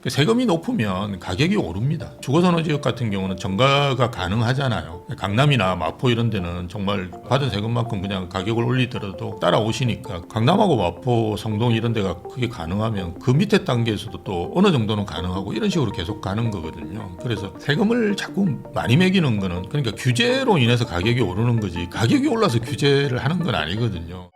세금이 높으면 가격이 오릅니다. 주거선호 지역 같은 경우는 정가가 가능하잖아요. 강남이나 마포 이런 데는 정말 받은 세금만큼 그냥 가격을 올리더라도 따라오시니까 강남하고 마포, 성동 이런 데가 그게 가능하면 그 밑에 단계에서도 또 어느 정도는 가능하고 이런 식으로 계속 가는 거거든요. 그래서 세금을 자꾸 많이 매기는 거는 그러니까 규제로 인해서 가격이 오르는 거지 가격이 올라서 규제를 하는 건 아니거든요.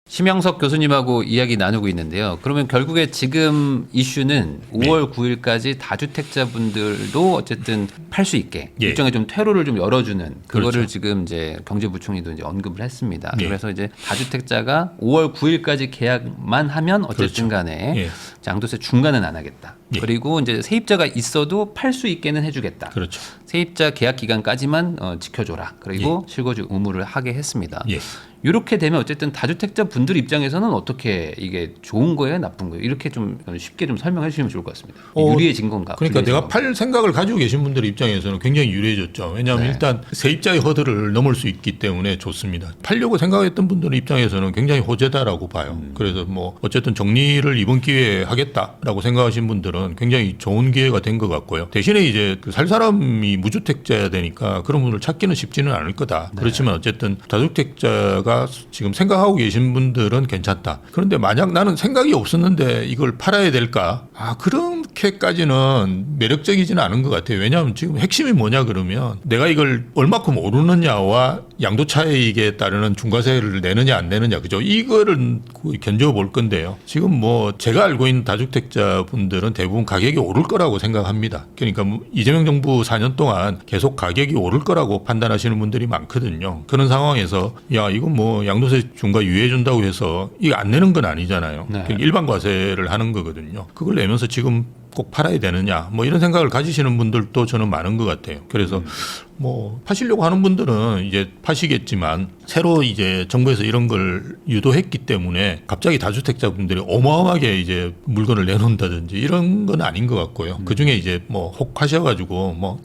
심영석 교수님하고 이야기 나누고 있는데요. 그러면 결국에 지금 이슈는 5월 9일까지 다주택자분들도 어쨌든 팔 수 있게 일종의 좀 퇴로를 좀 열어주는 그거를 그렇죠. 지금 이제 경제부총리도 이제 언급을 했습니다. 예. 그래서 이제 다주택자가 5월 9일까지 계약만 하면 어쨌든 간에 양도세 중간은 안 하겠다. 그리고 이제 세입자가 있어도 팔 수 있게는 해주겠다. 그렇죠. 세입자 계약 기간까지만 지켜줘라. 그리고 실거주 의무를 하게 했습니다. 이렇게 되면 어쨌든 다주택자 분들 입장에서는 어떻게 이게 좋은 거예요, 나쁜 거예요? 이렇게 좀 쉽게 좀 설명해 주시면 좋을 것 같습니다. 유리해진 건가? 그러니까 내가 팔 생각을 가지고 계신 분들 입장에서는 굉장히 유리해졌죠. 왜냐하면 일단 세입자의 허들을 넘을 수 있기 때문에 좋습니다. 팔려고 생각했던 분들 입장에서는 굉장히 호재다라고 봐요. 그래서 뭐 어쨌든 정리를 이번 기회에 하겠다라고 생각하신 분들은 굉장히 좋은 기회가 된 것 같고요. 대신에 이제 살 사람이 무주택자야 되니까 그런 분을 찾기는 쉽지는 않을 거다. 그렇지만 어쨌든 다주택자가 지금 생각하고 계신 분들은 괜찮다. 그런데 만약 나는 생각이 없었는데 이걸 팔아야 될까? 그렇게까지는 매력적이지는 않은 것 같아요. 왜냐하면 지금 핵심이 뭐냐 그러면 내가 이걸 얼마큼 오르느냐와 양도 차익에 따르는 중과세를 내느냐 안 내느냐 그죠? 이거를 견뎌볼 건데요. 지금 뭐 제가 알고 있는 다주택자 분들은 대부분 가격이 오를 거라고 생각합니다. 그러니까 이재명 정부 4년 동안 계속 가격이 오를 거라고 판단하시는 분들이 많거든요. 그런 상황에서 야 이건 뭐 양도세 중과 유예해 준다고 해서 이거 안 내는 건 아니잖아요. 그러니까 일반 과세를 하는 거거든요. 그걸 내면서 지금 꼭 팔아야 되느냐 뭐 이런 생각을 가지시는 분들도 저는 많은 것 같아요. 그래서 뭐 파시려고 하는 분들은 이제 파시겠지만 새로 이제 정부에서 이런 걸 유도했기 때문에 갑자기 다주택자분들이 어마어마하게 이제 물건을 내놓는다든지 이런 건 아닌 것 같고요. 그 중에 이제 뭐 혹하셔가지고 뭐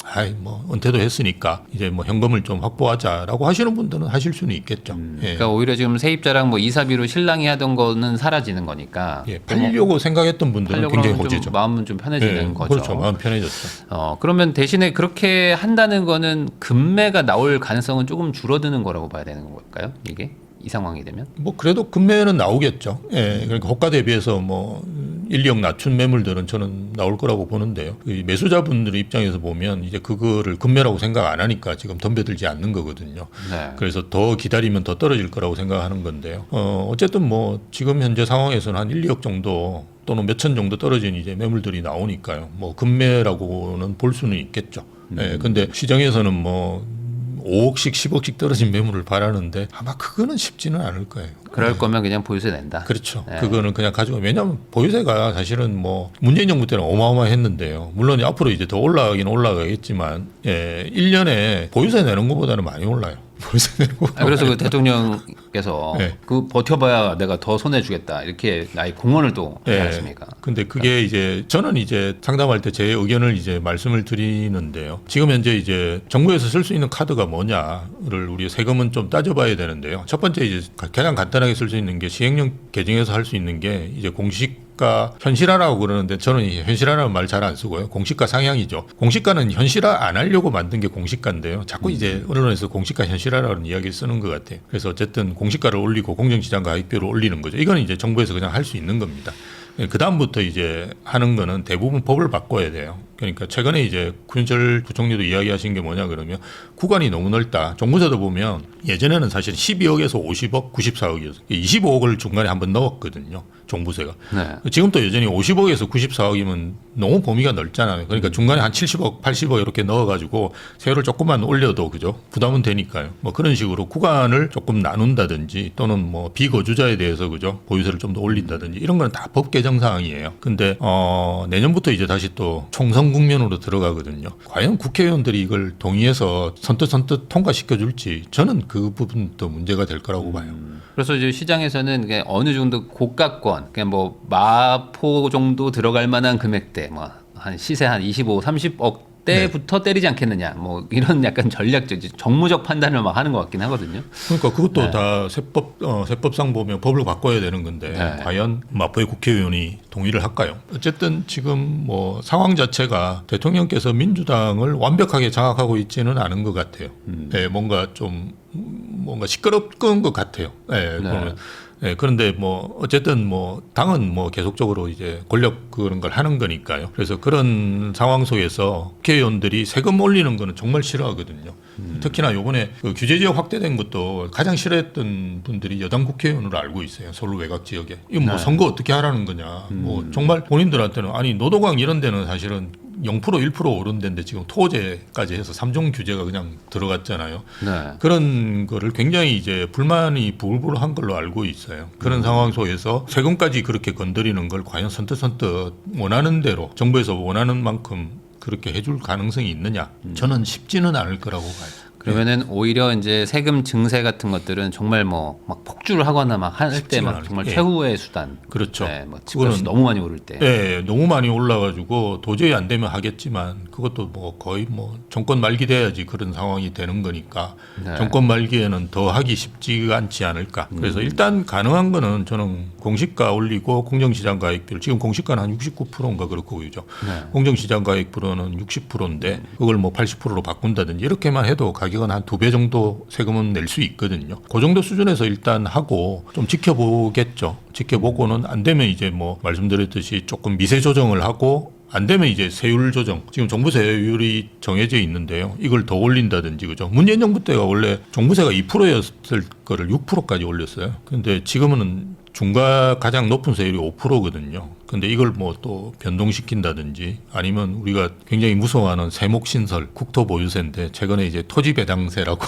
은퇴도 했으니까 이제 뭐 현금을 좀 확보하자라고 하시는 분들은 하실 수는 있겠죠. 그러니까 오히려 지금 세입자랑 뭐 이사비로 신랑이 하던 거는 사라지는 거니까. 팔려고 생각했던 분들은 굉장히 호재죠. 마음은 좀 편해지는 거죠. 그렇죠. 마음 편해졌죠. 그러면 대신에 그렇게 한다는 거는 금매가 나올 가능성은 조금 줄어드는 거라고 봐야 되는 걸까요? 이게 이 상황이 되면? 뭐 그래도 금매는 나오겠죠. 그러니까 호가 대비해서 뭐 1, 2억 낮춘 매물들은 저는 나올 거라고 보는데요. 그 매수자분들의 입장에서 보면 이제 그거를 금매라고 생각 안 하니까 지금 덤벼들지 않는 거거든요. 그래서 더 기다리면 더 떨어질 거라고 생각하는 건데요. 어쨌든 뭐 지금 현재 상황에서는 한 1, 2억 정도 또는 몇천 정도 떨어진 이제 매물들이 나오니까요. 뭐 금매라고는 볼 수는 있겠죠. 근데 시장에서는 뭐 5억씩 10억씩 떨어진 매물을 바라는데 아마 그거는 쉽지는 않을 거예요. 그럴 거면 그냥 보유세 낸다. 그렇죠. 그거는 그냥 가지고 왜냐하면 보유세가 사실은 뭐 문재인 정부 때는 어마어마했는데요. 물론 앞으로 이제 더 올라가긴 올라가겠지만 1년에 보유세 내는 것보다는 많이 올라요. 보유세 내는 거. 그래서 그 대통령께서 그 버텨봐야 내가 더 손해주겠다 이렇게 나의 공언을 또 하지 않습니까? 근데 그게 이제 저는 이제 상담할 때 제 의견을 이제 말씀을 드리는데요. 지금 현재 이제 정부에서 쓸 수 있는 카드가 뭐냐를 우리 세금은 좀 따져봐야 되는데요. 첫 번째 이제 가장 간단하게 쓸 수 있는 게 시행령 개정에서 할 수 있는 게 이제 공시가 현실화라고 그러는데 저는 현실화라는 말 잘 안 쓰고요. 공시가 상향이죠. 공시가는 현실화 안 하려고 만든 게 공시가인데요. 자꾸 이제 언론에서 공시가 현실화라는 이야기를 쓰는 것 같아요. 그래서 어쨌든 공시가를 올리고 공정시장 가입비를 올리는 거죠. 이건 이제 정부에서 그냥 할 수 있는 겁니다. 그 다음부터 이제 하는 거는 대부분 법을 바꿔야 돼요. 그러니까 최근에 이제 구윤철 부총리도 이야기하신 게 뭐냐 그러면 구간이 너무 넓다. 종부세도 보면 예전에는 사실 12억에서 50억, 94억이었어요. 25억을 중간에 한번 넣었거든요. 종부세가. 지금 또 여전히 50억에서 94억이면 너무 범위가 넓잖아요. 그러니까 중간에 한 70억, 80억 이렇게 넣어가지고 세율을 조금만 올려도 그죠? 부담은 되니까요. 뭐 그런 식으로 구간을 조금 나눈다든지 또는 뭐 비거주자에 대해서 그죠? 보유세를 좀 더 올린다든지 이런 건 다 법 개정 사항이에요. 근데 내년부터 이제 다시 또 총선 국면으로 들어가거든요. 과연 국회의원들이 이걸 동의해서 선뜻 통과시켜줄지 저는 그 부분도 문제가 될 거라고 봐요. 그래서 이제 시장에서는 어느 정도 고가권, 그냥 뭐 마포 정도 들어갈 만한 금액대, 뭐 한 시세 한 25, 30억 때부터 때리지 않겠느냐, 뭐 이런 약간 전략적, 정무적 판단을 막 하는 것 같긴 하거든요. 그러니까 그것도 다 세법상 보면 법을 바꿔야 되는 건데 과연 마포의 국회의원이 동의를 할까요? 어쨌든 지금 뭐 상황 자체가 대통령께서 민주당을 완벽하게 장악하고 있지는 않은 것 같아요. 뭔가 시끄럽건 것 같아요. 그러면. 그런데 뭐 어쨌든 뭐 당은 뭐 계속적으로 이제 권력 그런 걸 하는 거니까요. 그래서 그런 상황 속에서 국회의원들이 세금 올리는 거는 정말 싫어하거든요. 특히나 요번에 그 규제 지역 확대된 것도 가장 싫어했던 분들이 여당 국회의원으로 알고 있어요. 서울 외곽 지역에. 이거 뭐 선거 어떻게 하라는 거냐. 뭐 정말 본인들한테는 아니 노도강 이런 데는 사실은 0% 1% 오른 데인데 지금 토호제까지 해서 3종 규제가 그냥 들어갔잖아요. 그런 거를 굉장히 이제 불만이 불불한 걸로 알고 있어요. 그런 상황 속에서 세금까지 그렇게 건드리는 걸 과연 선뜻 원하는 대로 정부에서 원하는 만큼 그렇게 해줄 가능성이 있느냐? 저는 쉽지는 않을 거라고 봐요. 그러면은 오히려 이제 세금 증세 같은 것들은 정말 뭐 막 폭주를 하거나 막 할 때 막 정말 최후의 수단. 그렇죠. 뭐 집값이 너무 많이 오를 때. 너무 많이 올라가지고 도저히 안 되면 하겠지만 그것도 뭐 거의 뭐 정권 말기 돼야지 그런 상황이 되는 거니까 정권 말기에는 더 하기 쉽지가 않지 않을까. 그래서 일단 가능한 거는 저는 공시가 올리고 공정시장 가액비율 지금 공시가는 한 69%인가 그렇고 그죠. 공정시장 가액비율은 60%인데 그걸 뭐 80%로 바꾼다든지 이렇게만 해도 가격은 한 2배 정도 세금은 낼 수 있거든요. 그 정도 수준에서 일단 하고 좀 지켜보겠죠. 지켜보고는 안 되면 이제 뭐 말씀드렸듯이 조금 미세 조정을 하고 안 되면 이제 세율 조정. 지금 종부세율이 정해져 있는데요. 이걸 더 올린다든지 그죠. 문재인 정부 때가 원래 종부세가 2%였을 거를 6%까지 올렸어요. 근데 지금은 중과 가장 높은 세율이 5%거든요. 근데 이걸 뭐 또 변동시킨다든지 아니면 우리가 굉장히 무서워하는 세목신설 국토보유세인데 최근에 이제 토지배당세라고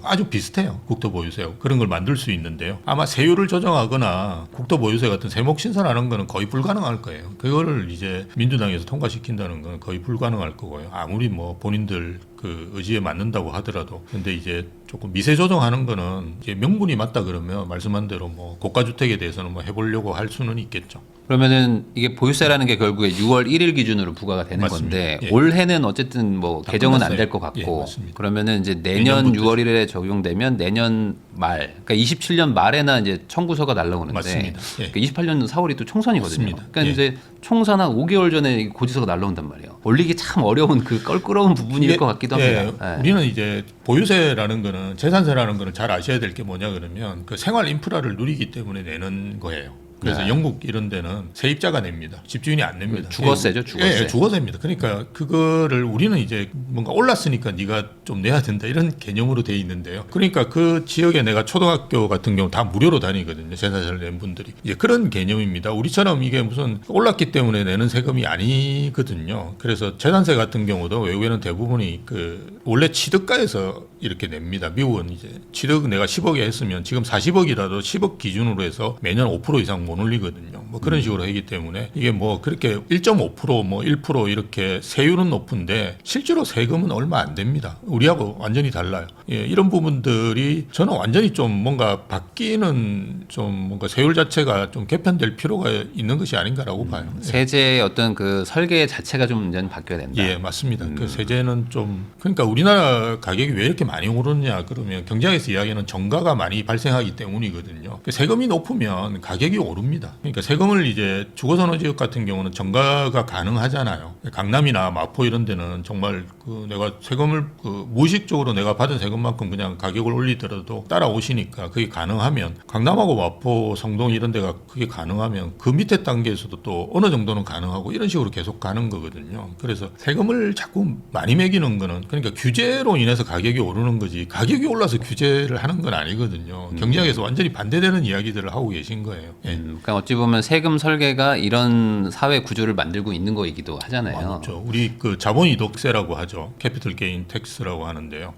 아주 비슷해요. 국토보유세 그런 걸 만들 수 있는데요. 아마 세율을 조정하거나 국토보유세 같은 세목신설하는 거는 거의 불가능할 거예요. 그거를 이제 민주당에서 통과시킨다는 건 거의 불가능할 거고요. 아무리 뭐 본인들 그 의지에 맞는다고 하더라도. 근데 이제 조금 미세 조정하는 거는 이제 명분이 맞다 그러면 말씀한 대로 뭐 고가주택에 대해서는 뭐 해보려고 할 수는 있겠죠. 그러면은 이게 보유세라는 게 결국에 6월 1일 기준으로 부과가 되는 맞습니다. 건데 올해는 어쨌든 뭐 개정은 안 될 것 같고 그러면은 이제 내년 6월 1일에 적용되면 내년 말 그러니까 27년 말에나 이제 청구서가 날라오는데 맞습니다. 그러니까 28년 4월이 또 총선이거든요. 맞습니다. 그러니까 이제 총선 한 5개월 전에 고지서가 날라온단 말이에요. 올리기 참 어려운 그 껄끄러운 부분일 것 같기도 합니다. 우리는 이제 보유세라는 거는 재산세라는 거는 잘 아셔야 될 게 뭐냐 그러면 그 생활 인프라를 누리기 때문에 내는 거예요. 그래서 영국 이런 데는 세입자가 냅니다. 집주인이 안 냅니다. 주거세죠, 주거세. 주거세입니다. 그러니까 그거를 우리는 이제 뭔가 올랐으니까 네가 좀 내야 된다 이런 개념으로 돼 있는데요. 그러니까 그 지역에 내가 초등학교 같은 경우 다 무료로 다니거든요. 재산세를 낸 분들이. 이제 그런 개념입니다. 우리처럼 이게 무슨 올랐기 때문에 내는 세금이 아니거든요. 그래서 재산세 같은 경우도 외국에는 대부분이 그 원래 취득가에서 이렇게 냅니다. 미국은 이제 취득 내가 10억에 했으면 지금 40억이라도 10억 기준으로 해서 매년 5% 이상 못 올리거든요. 뭐 그런 식으로 하기 때문에 이게 뭐 그렇게 1.5% 뭐 1% 이렇게 세율은 높은데 실제로 세금은 얼마 안 됩니다. 우리하고 완전히 달라요. 이런 부분들이 저는 완전히 좀 뭔가 바뀌는 좀 뭔가 세율 자체가 좀 개편될 필요가 있는 것이 아닌가라고 봐요. 세제의 어떤 그 설계 자체가 좀 이제는 바뀌어야 된다. 예, 맞습니다. 그 세제는 좀 그러니까 우리나라 가격이 왜 이렇게 많이 오르냐 그러면 경제학에서 이야기하는 정가가 많이 발생하기 때문이거든요. 세금이 높으면 가격이 오릅니다. 그러니까 세금을 이제 주거선호 지역 같은 경우는 정가가 가능하잖아요. 강남이나 마포 이런 데는 정말 그 내가 세금을 그 무의식적으로 내가 받은 세금만큼 그냥 가격을 올리더라도 따라오시니까 그게 가능하면 강남하고 마포, 성동 이런 데가 그게 가능하면 그 밑에 단계에서도 또 어느 정도는 가능하고 이런 식으로 계속 가는 거거든요. 그래서 세금을 자꾸 많이 매기는 거는 그러니까 규제로 인해서 가격이 오르는 거지 가격이 올라서 규제를 하는 건 아니거든요. 경제학에서 완전히 반대되는 이야기들을 하고 계신 거예요. 그러니까 어찌 보면 세금 설계가 이런 사회 구조를 만들고 있는 거이기도 하잖아요. 그렇죠. 우리 그 자본이득세라고 하죠. 캐피털 게인 텍스라고 하는데요.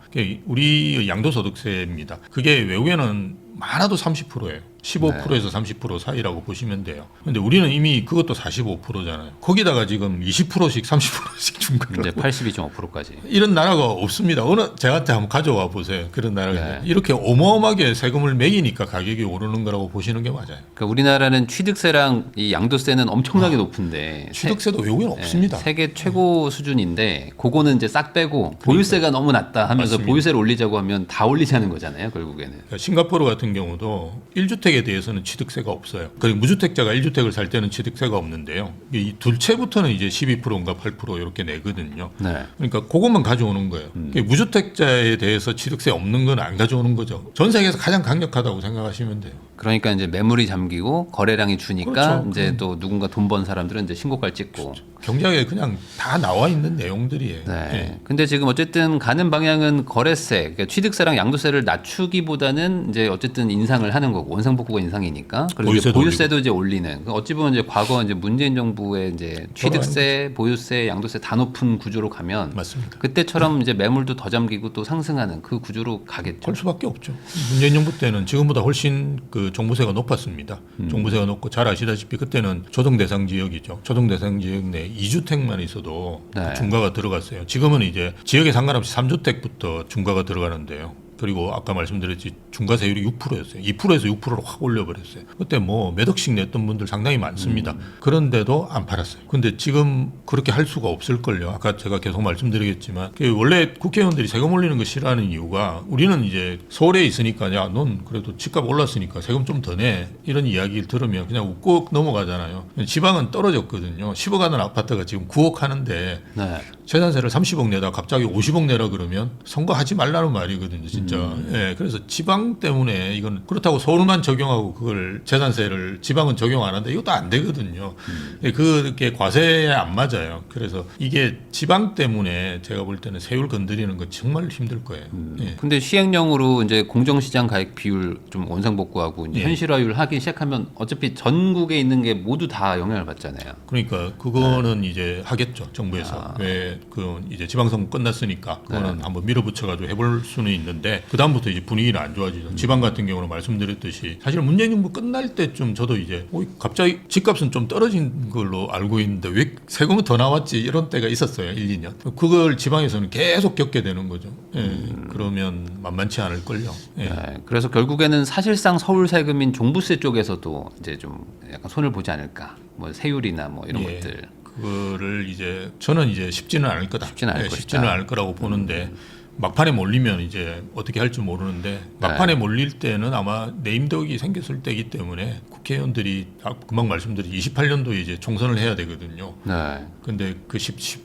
우리 양도소득세입니다. 그게 외국에는 많아도 30%예요. 15%에서 30% 사이라고 보시면 돼요. 근데 우리는 이미 그것도 45%잖아요. 거기다가 지금 20%씩 30%씩 준 거라고. 이제 82.5%까지. 이런 나라가 없습니다. 어느 제한테 한번 가져와 보세요. 그런 나라가 네. 이렇게 어마어마하게 세금을 매기니까 가격이 오르는 거라고 보시는 게 맞아요. 그러니까 우리나라는 취득세랑 이 양도세는 엄청나게 높은데 취득세도 외국에는 없습니다. 세계 최고 수준인데 그거는 이제 싹 빼고 보유세가 너무 낮다 하면서 맞습니다. 보유세를 올리자고 하면 다 올리자는 거잖아요. 결국에는. 그러니까 싱가포르 같은 경우도 1주택에 대해서는 취득세가 없어요. 그리고 무주택자가 1주택을 살 때는 취득세가 없는데요. 이 둘 채부터는 이제 12%인가 8% 이렇게 내거든요. 네. 그러니까 그것만 가져오는 거예요. 무주택자에 대해서 취득세 없는 건 안 가져오는 거죠. 전 세계에서 가장 강력하다고 생각하시면 돼요. 그러니까 이제 매물이 잠기고 거래량이 주니까 그렇죠. 이제 또 누군가 돈 번 사람들은 이제 신고가를 찍고. 경제학에 그냥 다 나와 있는 내용들이에요. 네. 예. 근데 지금 어쨌든 가는 방향은 거래세, 그러니까 취득세랑 양도세를 낮추기보다는 이제 어쨌든 인상을 하는 거고 원상복구가 인상이니까 그리고 이제 보유세도 보유세도 이제 올리는. 어찌 보면 이제 과거 이제 문재인 정부의 이제 취득세, 보유세, 양도세 다 높은 구조로 가면 맞습니다. 그때처럼 이제 매물도 더 잠기고 또 상승하는 그 구조로 가겠죠. 갈 수밖에 없죠. 문재인 정부 때는 지금보다 훨씬 그 종부세가 높았습니다. 종부세가 높고 잘 아시다시피 그때는 조정 대상 지역이죠. 조정 대상 지역 내 2주택만 있어도 네. 중과가 들어갔어요. 지금은 이제 지역에 상관없이 3주택부터 중과가 들어가는데요. 그리고 아까 말씀드렸지 중과세율이 6%였어요. 2%에서 6%로 확 올려버렸어요. 그때 뭐 몇 억씩 냈던 분들 상당히 많습니다. 그런데도 안 팔았어요. 근데 지금 그렇게 할 수가 없을걸요. 아까 제가 계속 말씀드리겠지만 원래 국회의원들이 세금 올리는 거 싫어하는 이유가 우리는 이제 서울에 있으니까 야, 넌 그래도 집값 올랐으니까 세금 좀 더 내. 이런 이야기를 들으면 그냥 웃고 넘어가잖아요. 지방은 떨어졌거든요. 10억 하는 아파트가 지금 9억 하는데 네. 재산세를 30억 내다 갑자기 50억 내라 그러면 선거하지 말라는 말이거든요, 진짜. 예, 그래서 지방 때문에 이건 그렇다고 서울만 적용하고 그걸 재산세를 지방은 적용 안 한다. 이것도 안 되거든요. 예, 그게 과세에 안 맞아요. 그래서 이게 지방 때문에 제가 볼 때는 세율 건드리는 건 정말 힘들 거예요. 예. 근데 시행령으로 이제 공정시장 가액 비율 좀 원상복구하고 이제 예. 현실화율 하기 시작하면 어차피 전국에 있는 게 모두 다 영향을 받잖아요. 그러니까 그거는 이제 하겠죠, 정부에서. 왜 그 이제 지방선거 끝났으니까 그거는 한번 밀어붙여가지고 해볼 수는 있는데 그 다음부터 이제 분위기는 안 좋아지죠. 지방 같은 경우는 말씀드렸듯이 사실 문재인 정부 끝날 때쯤 저도 이제 갑자기 집값은 좀 떨어진 걸로 알고 있는데 왜 세금은 더 나왔지 이런 때가 있었어요, 1, 2년. 그걸 지방에서는 계속 겪게 되는 거죠. 예, 그러면 만만치 않을 걸요. 예. 네, 그래서 결국에는 사실상 서울 세금인 종부세 쪽에서도 이제 좀 약간 손을 보지 않을까. 뭐 세율이나 뭐 이런 예. 것들. 그거를 이제 저는 이제 쉽지는 않을 거다. 쉽지는 않을 쉽지는 것이다. 않을 거라고 보는데 막판에 몰리면 이제 어떻게 할지 모르는데 막판에 몰릴 때는 아마 내임덕이 생겼을 때이기 때문에 국회의원들이 금방 말씀드린 28년도에 이제 총선을 해야 되거든요. 네. 근데 그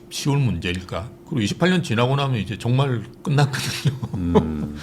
쉬울 문제일까? 그리고 28년 지나고 나면 이제 정말 끝났거든요.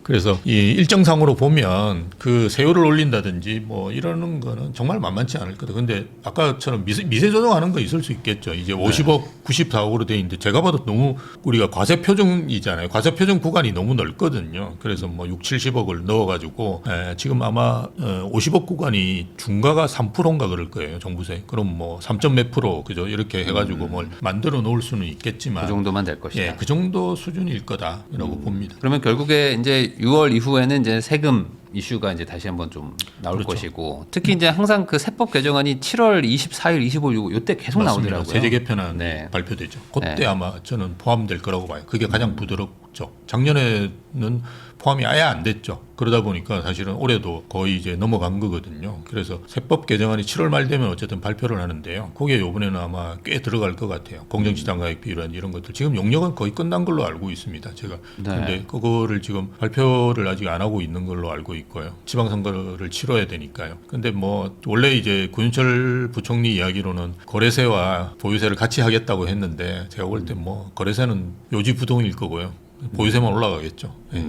그래서 이 일정상으로 보면 그 세율을 올린다든지 뭐 이러는 거는 정말 만만치 않을 거다. 근데 아까처럼 미세 조정하는 거 있을 수 있겠죠. 이제 50억, 94억으로 돼 있는데 제가 봐도 너무 우리가 과세 표준이잖아요. 과세 표준 구간이 너무 넓거든요. 그래서 뭐 6, 70억을 넣어가지고 지금 아마 50억 구간이 중과가 3%인가 그럴 거예요. 종부세. 그럼 뭐 3점 몇 프로 그죠? 이렇게 해가지고 뭘 만들어 놓을 수는 있겠지만 그 정도만 될 것이다. 예, 그 정도 수준일 거다라고 봅니다. 그러면 결국에 이제 6월 이후에는 이제 세금 이슈가 이제 다시 한번 좀 나올 그렇죠. 것이고 특히 이제 항상 그 세법 개정안이 7월 24일, 25일 요때 계속 맞습니다. 나오더라고요. 세제 개편안 네. 발표되죠. 그때 네. 아마 저는 포함될 거라고 봐요. 그게 가장 부드럽죠. 작년에는 포함이 아예 안 됐죠. 그러다 보니까 사실은 올해도 거의 이제 넘어간 거거든요. 그래서 세법 개정안이 7월 말 되면 어쨌든 발표를 하는데요. 거기에 이번에는 아마 꽤 들어갈 것 같아요. 공정시장 가액 비율이나 이런 것들. 지금 용역은 거의 끝난 걸로 알고 있습니다. 제가. 네. 근데 그거를 지금 발표를 아직 안 하고 있는 걸로 알고 있고요. 지방선거를 치러야 되니까요. 근데 뭐 원래 이제 구윤철 부총리 이야기로는 거래세와 보유세를 같이 하겠다고 했는데 제가 볼 때 뭐 거래세는 요지부동일 거고요. 보유세만 올라가겠죠. 예.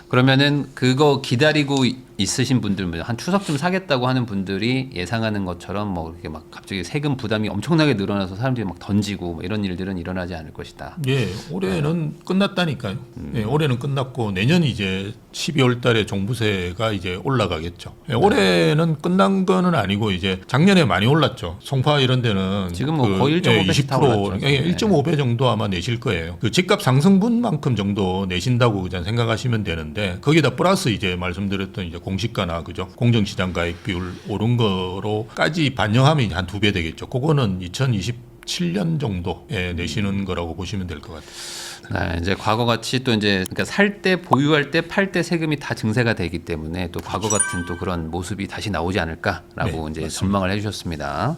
그러면은 그거 기다리고 있으신 분들, 한 추석쯤 사겠다고 하는 분들이 예상하는 것처럼 뭐 이렇게 막 갑자기 세금 부담이 엄청나게 늘어나서 사람들이 막 던지고 뭐 이런 일들은 일어나지 않을 것이다. 예, 올해는 끝났다니까요. 예, 올해는 끝났고 내년 이제 12월 달에 종부세가 이제 올라가겠죠. 예, 올해는 끝난 거는 아니고 이제 작년에 많이 올랐죠. 송파 이런 데는 지금 뭐 거의 1.5배씩 다 올랐죠. 예, 1.5배 정도 아마 내실 거예요. 그 집값 상승분만큼 정도 내신다고 그냥 생각하시면 되는데 거기다 플러스 이제 말씀드렸던 이제 공시가나 그죠? 공정시장 가액 비율 오른 거로까지 반영하면 한 2배 되겠죠. 그거는 2027년 정도에 내시는 거라고 보시면 될 것 같아요. 네, 이제 과거 같이 또 이제 그러니까 살 때, 보유할 때, 팔 때 세금이 다 증세가 되기 때문에 또 과거 같은 또 그런 모습이 다시 나오지 않을까라고 네, 이제 맞습니다. 전망을 해주셨습니다.